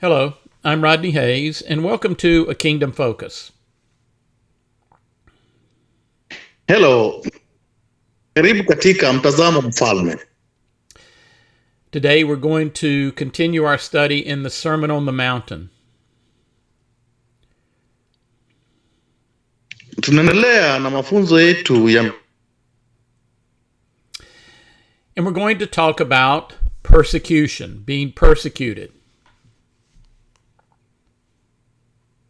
Hello, I'm Rodney Hayes, and welcome to A Kingdom Focus. Hello, karibu katika mtazamo mfalme. Today we're going to continue our study in the Sermon on the Mountain. Tunaendelea na mafunzo yetu ya And we're going to talk about persecution, being persecuted.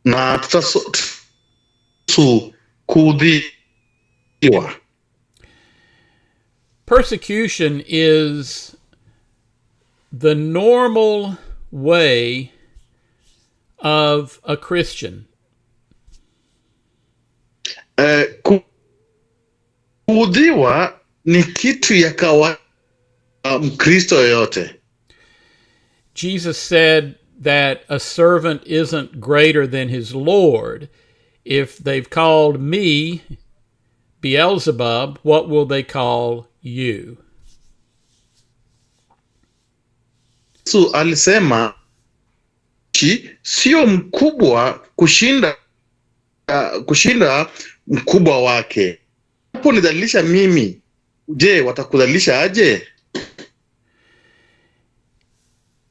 na tutasu kuudhiwa. Persecution is the normal way of a Christian. Kuudhiwa ni kitu ya kawaida Mkristo yoyote. Jesus said that a servant isn't greater than his Lord. If they've called me Beelzebub, what will they call you? Yesu alisema sio mkubwa kushinda mkubwa wake. Hapo nidhalilisha mimi, je, watakudhalilisha aje?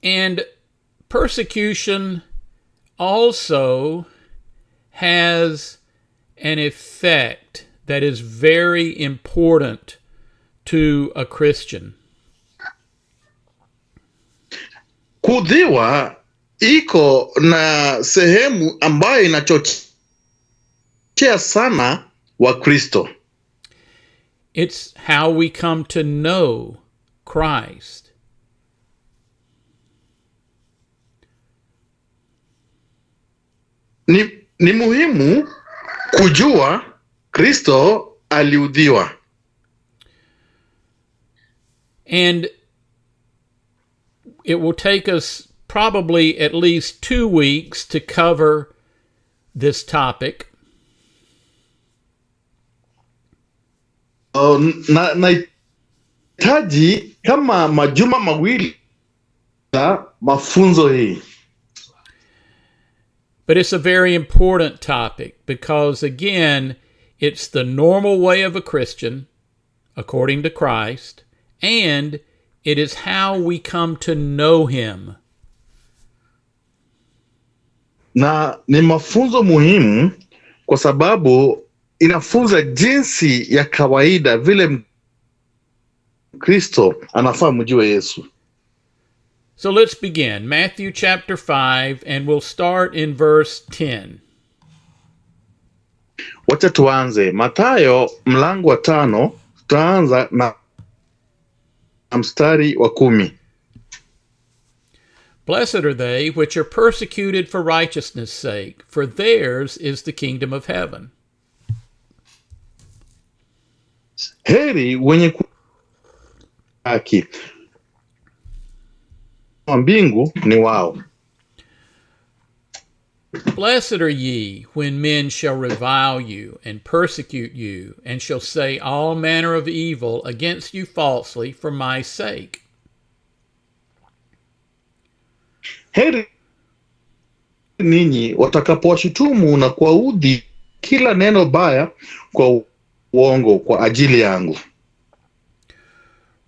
And persecution also has an effect that is very important to a Christian. Kuudhiwa iko na sehemu ambayo inachochea sana Wakristo. It's how we come to know Christ. Ni muhimu kujua Kristo aliudhiwa. And it will take us probably at least 2 weeks to cover this topic. Nahitaji kama majuma mawili ya mafunzo hii. But it's a very important topic because, again, it's the normal way of a Christian, according to Christ, and it is how we come to know him. Na ni mafunzo muhimu kwa sababu inafunza jinsi ya kawaida vile Kristo anafaa mjue Yesu. So let's begin. Matthew chapter 5, and we'll start in verse 10. Wacha tuanze Mathayo mlango wa 5, tutaanza na mstari wa 10. Blessed are they which are persecuted for righteousness' sake, for theirs is the kingdom of heaven. Heri wenye haki, wa mbingu ni wao. Blessed are ye when men shall revile you and persecute you, and shall say all manner of evil against you falsely for my sake. Heri ninyi watakapowashutumu na kuwaudhi kila neno baya kwa uongo kwa ajili yangu.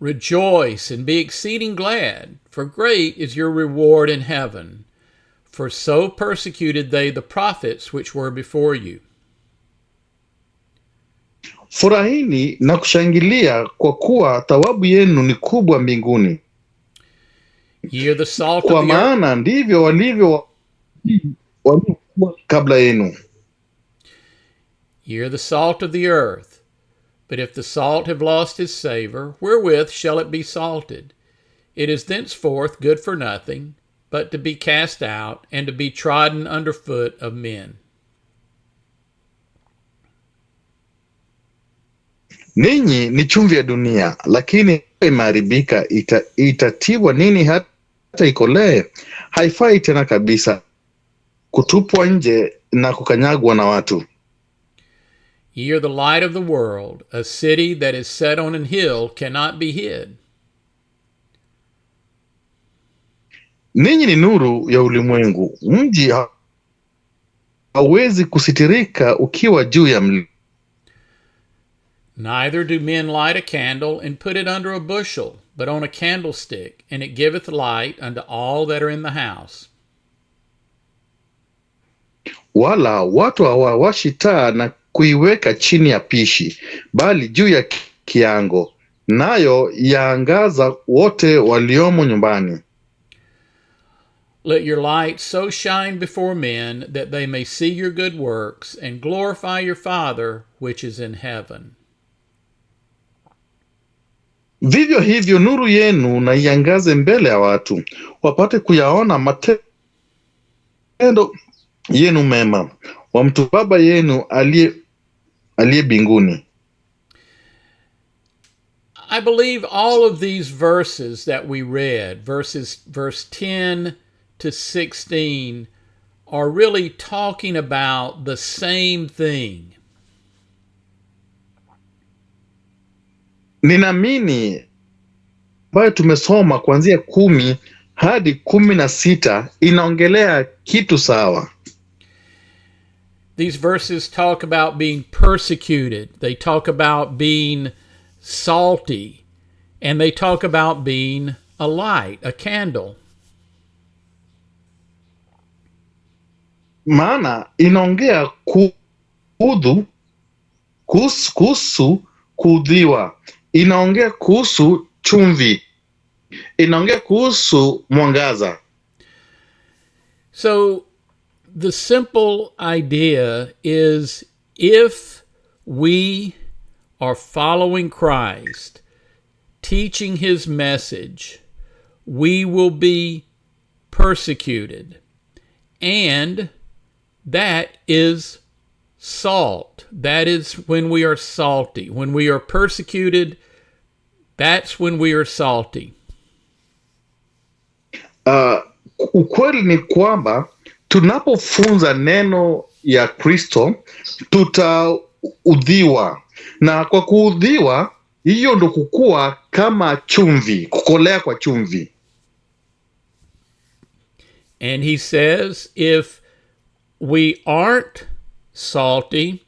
Rejoice and be exceeding glad, for great is your reward in heaven. For so persecuted they the prophets which were before you. Furahini na kushangilia kwa kuwa thawabu yenu ni kubwa mbinguni. Ye are the salt Kwa of the earth. maana ndivyo walivyo kabla yenu. Ye are the salt of the earth. But if the salt have lost his savor, wherewith shall it be salted? It is thenceforth good for nothing, but to be cast out, and to be trodden under foot of men. Ninyi ni chumvi ya dunia, lakini imeharibika, itatiwa nini hata ikolee? Haifai tena kabisa, kutupwa nje na kukanyagwa na watu. Ye are the light of the world. A city that is set on an hill cannot be hid. ninyi ni nuru ya ulimwengu. Mji hauwezi kusitirika ukiwa juu ya mlima. Neither do men light a candle and put it under a bushel, but on a candlestick, and it giveth light unto all that are in the house. Wala watu hawawashi taa na kuiweka chini ya pishi, bali juu ya kiango, nayo yaangaza wote waliomo nyumbani. Let your light so shine before men that they may see your good works and glorify your Father which is in heaven. Vivyo hivyo nuru yenu na iangaze mbele ya watu, wapate kuyaona matendo yenu mema, wamtu Baba yenu aliye mbinguni. I believe all of these verses that we read, verse 10 to 16, are really talking about the same thing. Ninaamini ambayo tumesoma kuanzia 10 hadi 16 inaongelea kitu sawa. These verses talk about being persecuted. They talk about being salty. And they talk about being a light, a candle. Maana inaongea kuhusu kudhiwa, inaongea kuhusu chumvi, inaongea kuhusu mwangaza. So the simple idea is, if we are following Christ, teaching his message, we will be persecuted. And that is salt. That is when we are salty. When we are persecuted, that's when we are salty. Ukweli ni kwamba tunapofunza neno ya Kristo tutaudhiwa, na kwa kuudhiwa hiyo ndo kukua kama chumvi, kukolea kwa chumvi. And he says, if we aren't salty,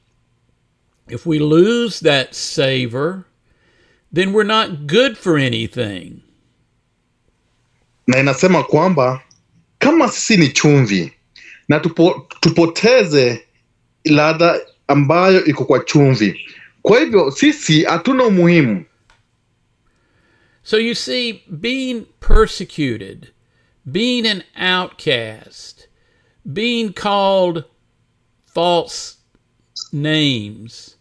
if we lose that savor, then we're not good for anything. Na inasema kwamba kama sisi ni chumvi na tupoteze ladha ambayo iko kwa chumvi, kwa hivyo sisi hatuna umuhimu. So you see, being persecuted, being an outcast, being called false names,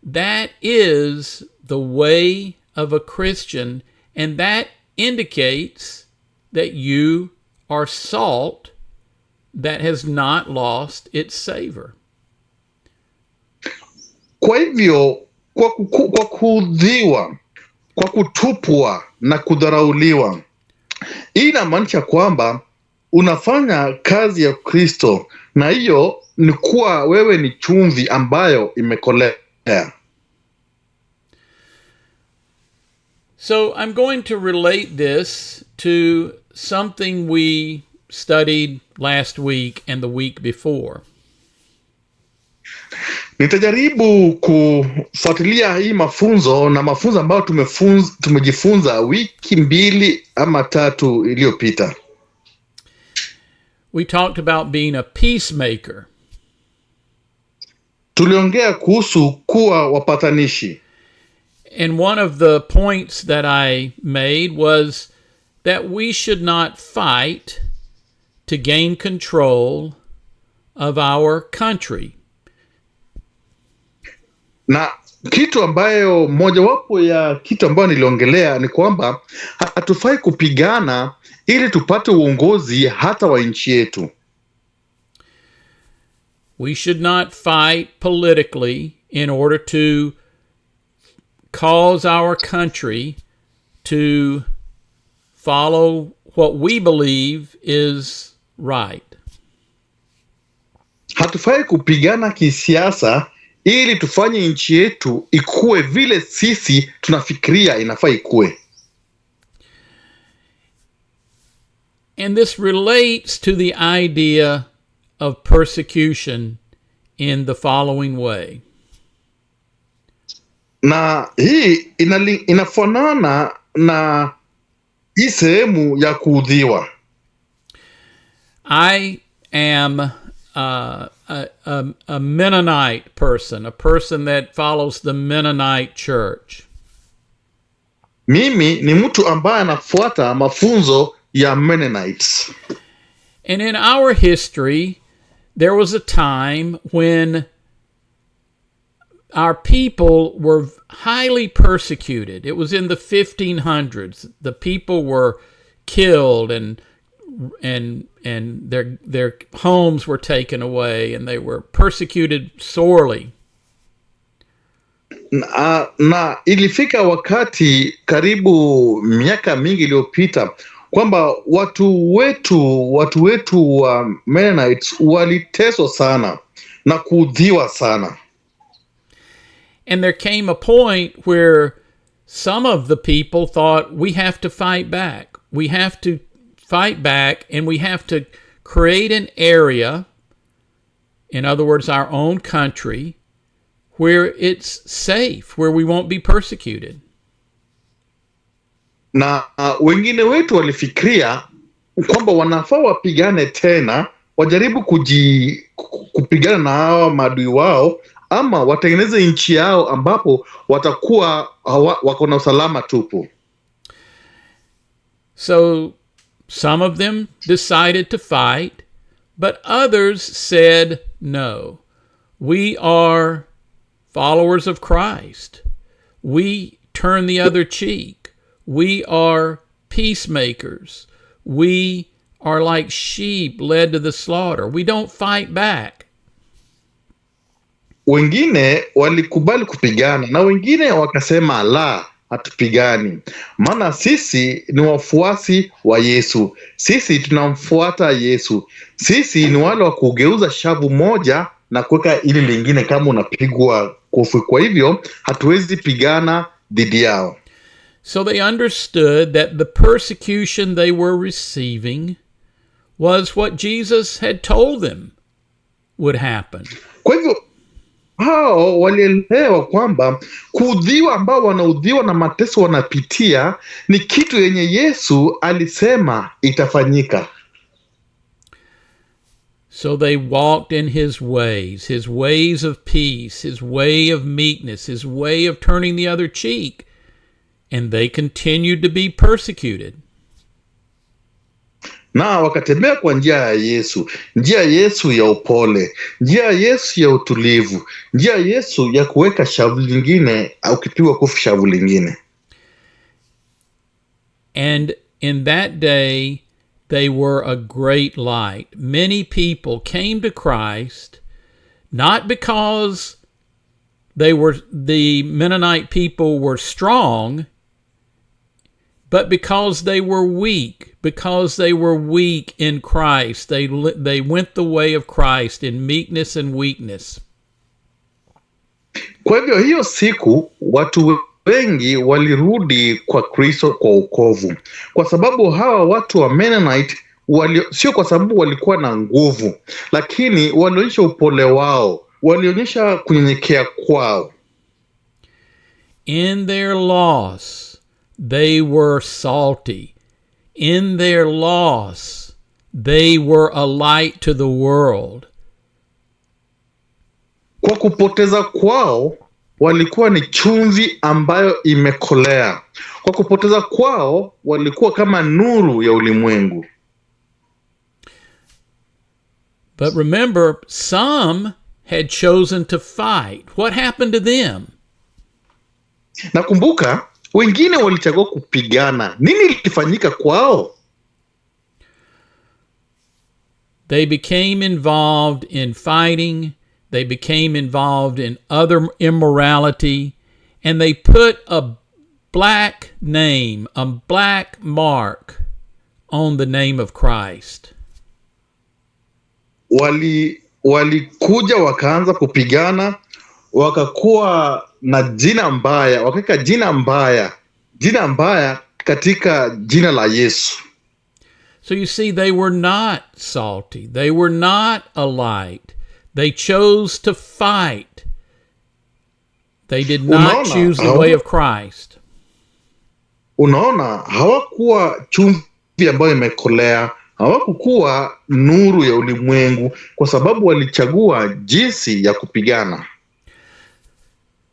that is the way of a Christian, and that indicates that you are salt that has not lost its savor. Kwa hivyo kwa kudhiwa, kwa kutupwa na kudharauliwa, hii inamaanisha kwamba unafanya kazi ya Kristo, na hiyo ni kuwa wewe ni chumvi ambayo imekolea. So I'm going to relate this to something we studied last week and the week before. Nitajaribu kufuatilia hii mafunzo na mafunzo ambayo tumejifunza wiki 2 ama 3 iliyopita. We talked about being a peacemaker. Tuliongea kuhusu kuwa wapatanishi. And one of the points that I made was that we should not fight to gain control of our country. Na kitu ambayo mojawapo ya kitu ambayo niliongelea ni kwamba hatufai kupigana ili tupate uongozi hata wa nchi yetu. We should not fight politically in order to cause our country to follow what we believe is right. Hatufai kupigana kisiasa ili tufanye nchi yetu ikue vile sisi tunafikiria inafaa ikue. And this relates to the idea of persecution in the following way. Na hii inafanana na hii sehemu ya kuudhiwa. I am a Mennonite person, a person that follows the Mennonite church. Mimi ni mtu ambaye anafuata mafunzo ya Mennonites. And in our history, there was a time when our people were highly persecuted. It was in the 1500s. The people were killed and their homes were taken away, and they were persecuted sorely. Na ilifika wakati karibu miaka mingi iliyopita kwamba watu wetu wa Mennonites waliteswa sana na kuudhiwa sana. And there came a point where some of the people thought, we have to fight back. We have to fight back, and we have to create an area, in other words, our own country, where it's safe, where we won't be persecuted. Na wengine wetu walifikiria kwamba wanafaa wapigane tena, wajaribu kupigana na hawa maadui wao, ama watengeneze nchi yao ambapo watakuwa wako na usalama tupu. So some of them decided to fight, but others said, no, we are followers of Christ. We turn the other cheek. We are peacemakers. We are like sheep led to the slaughter. We don't fight back. Wengine walikubali kupigana na wengine wakasema la, hatupigani. Maana sisi ni wafuasi wa Yesu. Sisi tunamfuata Yesu. Sisi ni wale wa kugeuza shavu moja na kuweka ili lingine kama unapigwa kofi. Kwa hivyo hatuwezi pigana dhidi yao. So they understood that the persecution they were receiving was what Jesus had told them would happen. Kwa hivyo hao walielewa kwamba kuudhiwa ambao wanaudhiwa na mateso wanapitia ni kitu yenye Yesu alisema itafanyika. So they walked in his ways of peace, his way of meekness, his way of turning the other cheek, and they continued to be persecuted. Na wakatembea kwa njia ya Yesu, njia Yesu ya upole, njia Yesu ya utulivu, njia Yesu ya kuweka shavu lingine au kupigwa kofi shavu lingine. And in that day they were a great light. Many people came to Christ, not because the Mennonite people were strong, but because they were weak. Because they were weak in Christ, they went the way of Christ in meekness and weakness. Kwa hivyo hiyo siku watu wengi walirudi kwa Kristo kwa wokovu. Kwa sababu hawa watu wa Mennonite sio kwa sababu walikuwa na nguvu, lakini walionyesha upole wao, walionyesha kunyenyekea kwao. In their loss, they were salty. In their loss, they were a light to the world. Kwa kupoteza kwao, walikuwa ni chumvi ambayo imekolea. Kwa kupoteza kwao, walikuwa kama nuru ya ulimwengu. But remember, some had chosen to fight. What happened to them? Nakumbuka, wengine walichagua kupigana. Nini ilifanyika kwao? They became involved in fighting. They became involved in other immorality. And they put a black name, a black mark on the name of Christ. Walikuja wakaanza kupigana, wakakuwa na jina mbaya, wakaweka jina mbaya katika jina la Yesu. So you see, they were not salty. They were not a light. They chose to fight. They did not choose the way of Christ. Unaona, hawakuwa chumvi ambayo imekolea, hawakukuwa nuru ya ulimwengu, kwa sababu walichagua jinsi ya kupigana.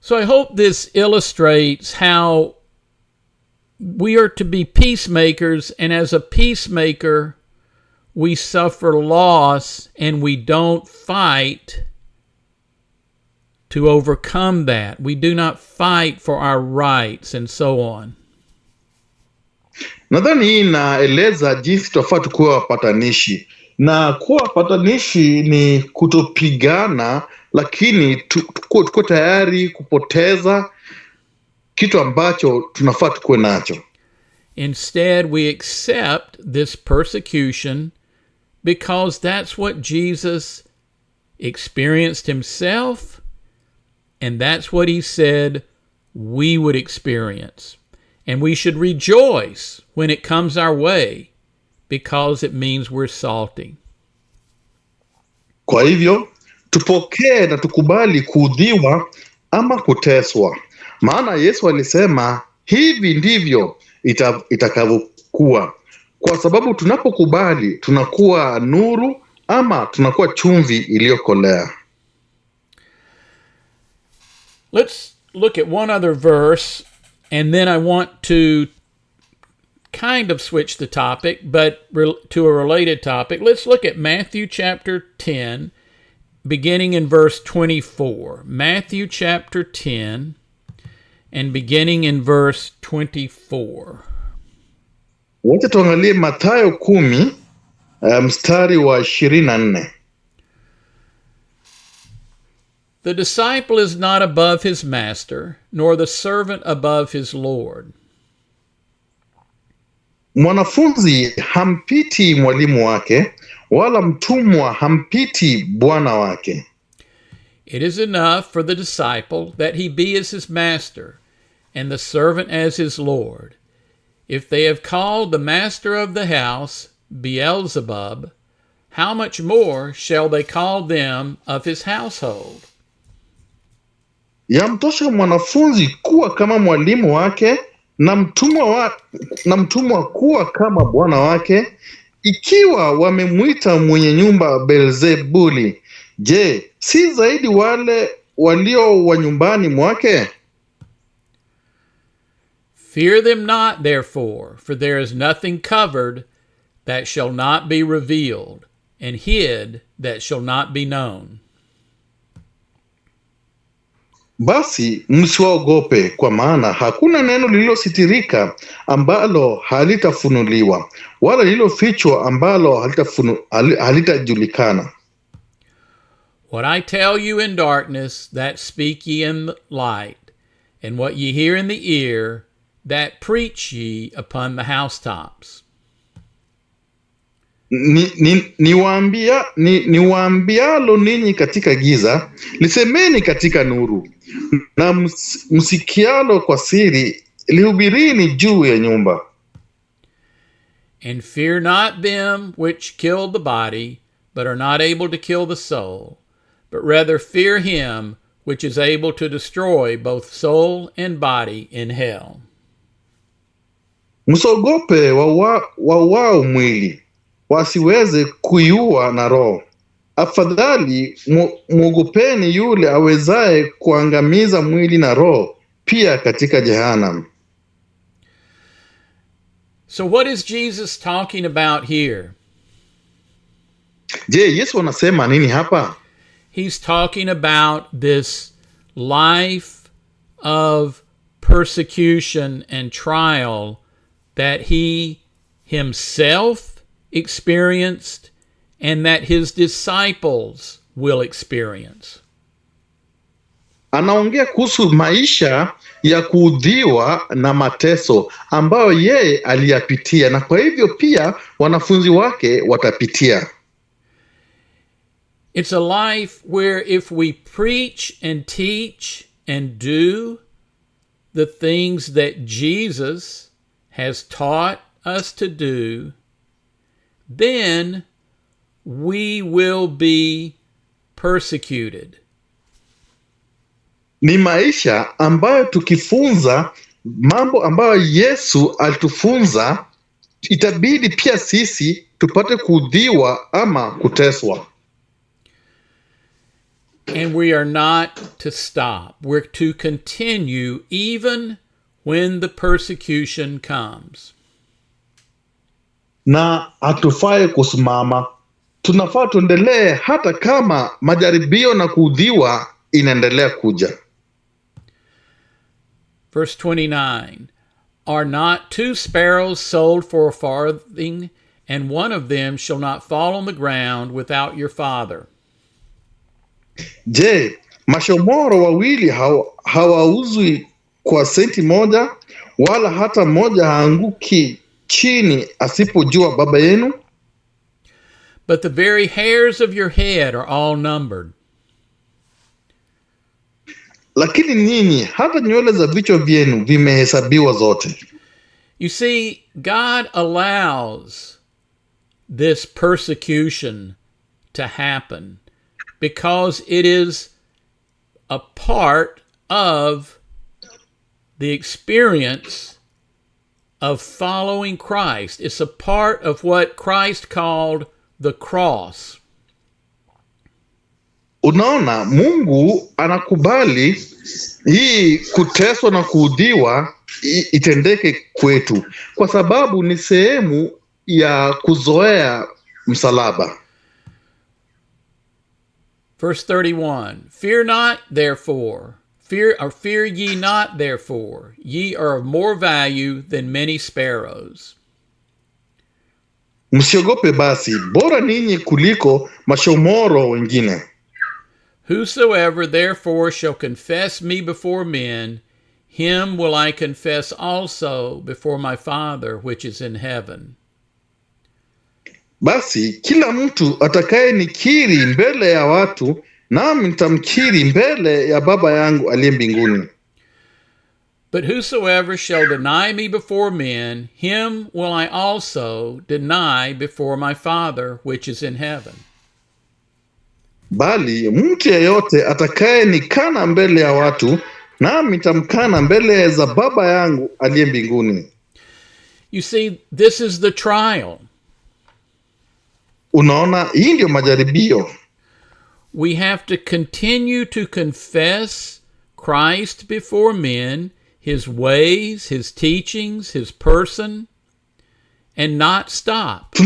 So I hope this illustrates how we are to be peacemakers, and as a peacemaker, we suffer loss and we don't fight to overcome that. We do not fight for our rights and so on. Nadhani hii inaeleza jinsi tunafaa tukuwa wapatanishi, na kuwa wapatanishi ni kutopigana, lakini tuko tayari kupoteza kitu ambacho tunafaa tukuwe nacho. Instead, we accept this persecution because that's what Jesus experienced himself, and that's what he said we would experience. And we should rejoice when it comes our way because it means we're salty. Kwa hivyo, tupokee na tukubali kuudhiwa ama kuteswa. Maana Yesu alisema hivi ndivyo itakavyokuwa. Kwa sababu tunapokubali tunakuwa nuru ama tunakuwa chumvi iliyokolea. Let's look at one other verse, and then I want to kind of switch the topic, but to a related topic. Let's look at Matthew chapter 10, beginning in verse 24. Matthew chapter 10, and beginning in verse 24. Wacha tuangalie Mathayo 10, mstari wa 24. The disciple is not above his master, nor the servant above his Lord. Mwanafunzi hampiti mwalimu wake, wala mtumwa hampiti bwana wake. It is enough for the disciple that he be as his master, and the servant as his Lord. If they have called the master of the house Beelzebub, how much more shall they call them of his household? Yamtosha mwanafunzi kuwa kama mwalimu wake, na mtumwa kuwa kama bwana wake. Ikiwa wamemwita mwenye nyumba Beelzebuli, je, si zaidi wale walio wa nyumbani mwake? Fear them not, therefore, for there is nothing covered that shall not be revealed, and hid that shall not be known. Basi msiwaogope, kwa maana hakuna neno lililositirika ambalo halitafunuliwa, wala lililofichwa ambalo halitajulikana. What I tell you in darkness, that speak ye in the light, and what ye hear in the ear, that preach ye upon the housetops. Niwaambialo ninyi katika giza, lisemeni katika nuru, na msikialo kwa siri, lihubirini juu ya nyumba. And fear not them which kill the body, but are not able to kill the soul, but rather fear him which is able to destroy both soul and body in hell. Msogope wauao mwili, wasiweze kuiua na roho. Afadhali mwogopeni yule awezaye kuangamiza mwili na roho pia katika Jehanamu. So what is Jesus talking about here? Je, Yesu anasema nini hapa? He's talking about this life of persecution and trial that he himself experienced and that his disciples will experience. Anaongea kuhusu maisha ya kuudhiwa na mateso ambayo yeye aliyapitia, na kwa hivyo pia wanafunzi wake watapitia. It's a life where if we preach and teach and do the things that Jesus has taught us to do, then we will be persecuted. Ni maisha ambayo tukifunza mambo ambayo Yesu alitufunza, itabidi pia sisi tupate kuudhiwa ama kuteswa. And we are not to stop. We're to continue even when the persecution comes. Na hatufai kusimama. Tunafaa tuendelee hata kama majaribio na kuudhiwa inaendelea kuja. Verse 29, are not 2 sparrows sold for a farthing, and one of them shall not fall on the ground without your Father? Je, mashomoro wawili hawauzwi kwa senti moja, wala hata moja haanguki chini asipojua Baba yenu? But the very hairs of your head are all numbered. Lakini ninyi hata nywele za vichwa vyenu vimehesabiwa zote. You see, God allows this persecution to happen because it is a part of the experience of following Christ. It's a part of what Christ called the cross. Unaona, Mungu anakubali hii kuteswa na kuudhiwa itendeke kwetu kwa sababu ni sehemu ya kuzoea msalaba. Verse 31, fear not therefore, fear ye not therefore, ye are of more value than many sparrows. Msiogope basi, bora ninyi kuliko mashomoro wengine. Whosoever therefore shall confess me before men, him will I confess also before my Father which is in heaven. Basi kila mtu atakaye nikiri mbele ya watu, nami nitamkiri mbele ya Baba yangu aliye mbinguni. But whosoever shall deny me before men, him will I also deny before my Father which is in heaven. Bali mtu yeyote atakaye nikana mbele ya watu, nami nitamkana mbele za Baba yangu aliye mbinguni. You see, this is the trial. Unaona, hii ndio majaribio. We have to continue to confess Christ before men, his ways, his teachings, his person, and not stop.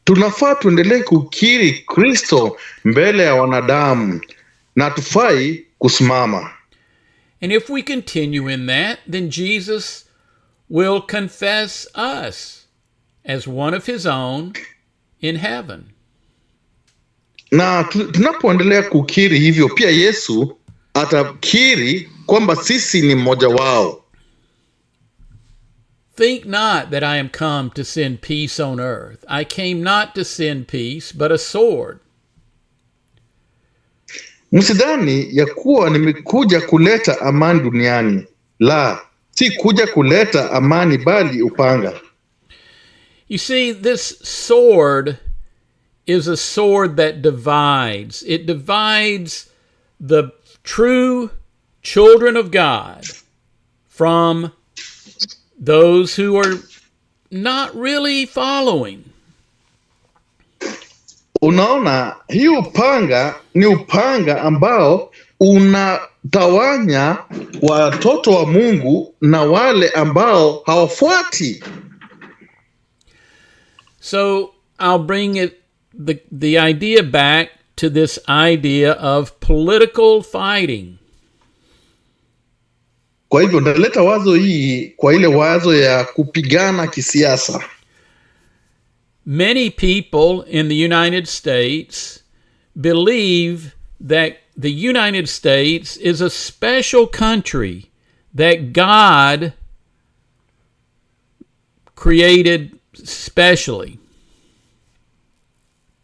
Tunafaa tuendelee kukiri Kristo mbele ya wanadamu na tufai kusimama. And if we continue in that, then Jesus will confess us as one of his own in heaven. Na tunapoendelea kukiri hivyo, pia Yesu atakiri kwamba sisi ni mmoja wao. Think not that I am come to send peace on earth. I came not to send peace, but a sword. Msidhani ya kuwa nimekuja kuleta amani duniani. La, si kuja kuleta amani bali upanga. You see, this sword is a sword that divides. It divides the true children of God from those who are not really following. Unaona, hii upanga ni upanga ambao unatawanya watoto wa Mungu na wale ambao hawafuati. So I'll bring the idea back to this idea of political fighting. Kwa hivyo naleta wazo hii kwa ile wazo ya kupigana kisiasa. Many people in the United States believe that the United States is a special country that God created specially.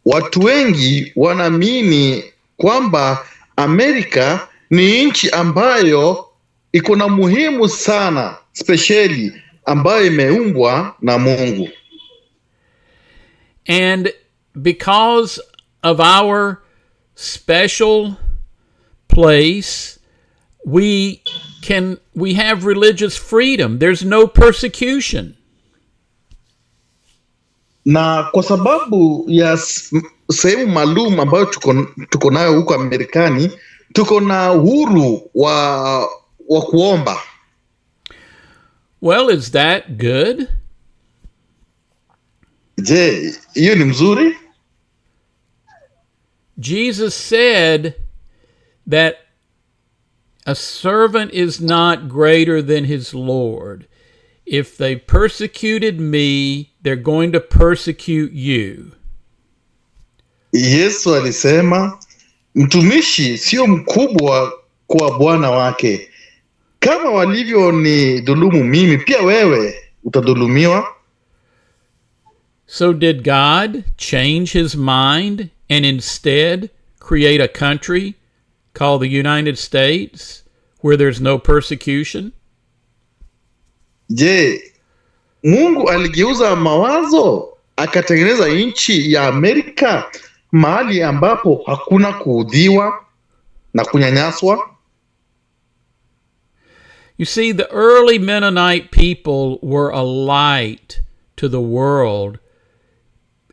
Watu wengi wanaamini kwamba Amerika ni nchi ambayo iko na muhimu sana, specially ambayo imeumbwa na Mungu. And because of our special place, we have religious freedom. There's no persecution. Na kwa sababu ya sehemu maalum ambayo tuko nayo huko Amerikani, tuko na uhuru wa kuomba. Well, is that good? Je, hiyo ni mzuri? Jesus said that a servant is not greater than his Lord. If they persecuted me, they're going to persecute you. Yesu alisema mtumishi sio mkubwa kwa bwana wake. Kama walivyo ni dhulumu mimi, pia wewe utadhulumiwa. So did God change his mind and instead create a country called the United States where there's no persecution? Je, Mungu aligeuza mawazo akatengeneza nchi ya Amerika mahali ambapo hakuna kuudhiwa na kunyanyaswa? You see, the early Mennonite people were a light to the world,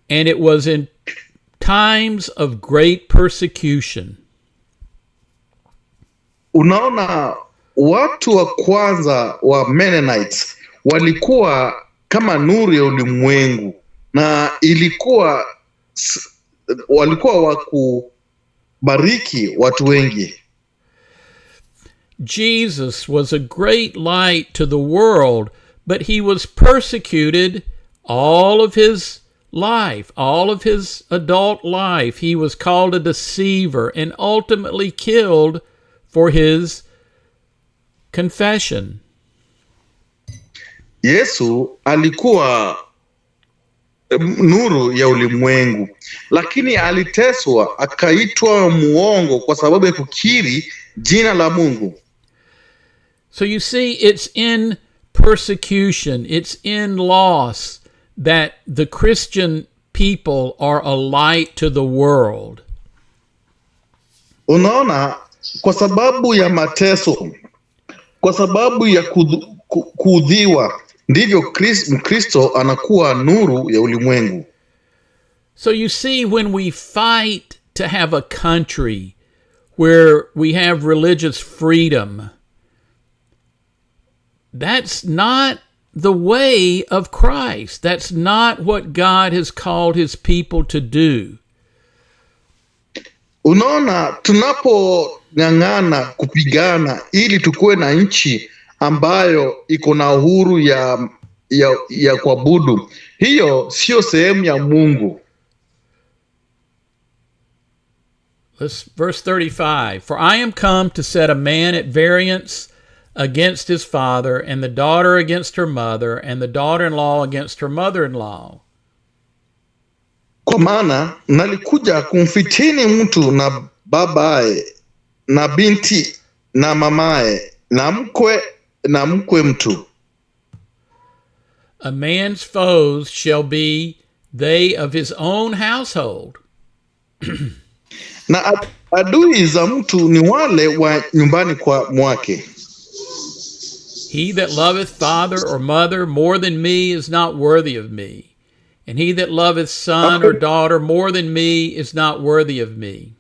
and it was in times of great persecution. Unaona, watu wa kwanza wa Mennonites walikuwa kama nuru ya ulimwengu, na walikuwa wa kubariki watu wengi. Jesus was a great light to the world, but he was persecuted all of his life, all of his adult life. He was called a deceiver and ultimately killed for his confession. Yesu alikuwa nuru ya ulimwengu, lakini aliteswa akaitwa muongo kwa sababu ya kukiri jina la Mungu. So you see, it's in persecution, it's in loss that the Christian people are a light to the world. Unaona, kwa sababu ya mateso, kwa sababu ya kuudhiwa, ndivyo Mkristo anakuwa nuru ya ulimwengu. So you see, when we fight to have a country where we have religious freedom, that's not the way of Christ. That's not what God has called his people to do. Unaona, tunapong'ang'ana kupigana ili tukuwe na nchi ambayo iko na uhuru ya kuabudu, hiyo sio sehemu ya Mungu. Verse 35, for I am come to set a man at variance against his father, and the daughter against her mother, and the daughter-in-law against her mother-in-law. Kwa maana nalikuja kumfitini mtu na babaye na binti na mamaye na mkwe mtu. A man's foes shall be they of his own household. Na adui za mtu ni wale wa nyumbani kwa mwake. He that loveth father or mother more than me is not worthy of me. And he that loveth son or daughter more than me is not worthy of me.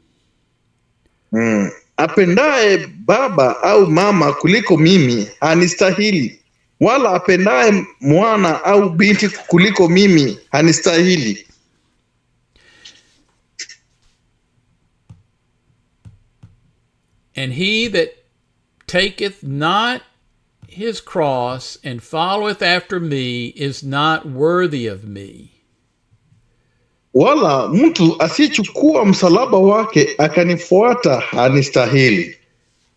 Apendaye baba au mama kuliko mimi hanistahili, wala apendaye mwana au binti kuliko mimi hanistahili. And he that taketh not his cross and followeth after me is not worthy of me. Wala mtu asiyechukua msalaba wake akanifuata hanistahili.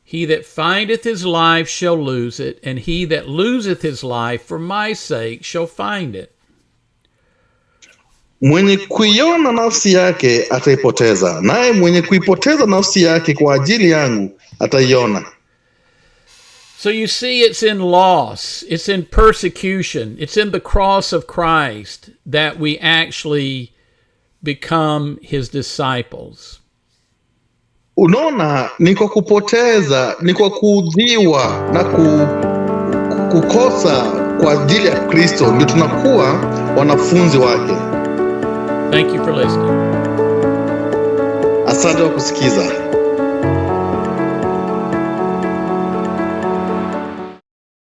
He that findeth his life shall lose it, and he that loseth his life for my sake shall find it. Mwenye kuiona nafsi yake ataipoteza, naye mwenye kuipoteza nafsi yake kwa ajili yangu ataiona. So you see, it's in loss, it's in persecution, it's in the cross of Christ that we actually become his disciples. Unaona, ni kwa kupoteza, ni kwa kuudhiwa na kukosa kwa ajili ya Kristo ndio tunakuwa wanafunzi wake. Thank you for listening. Asante kwa kusikiza.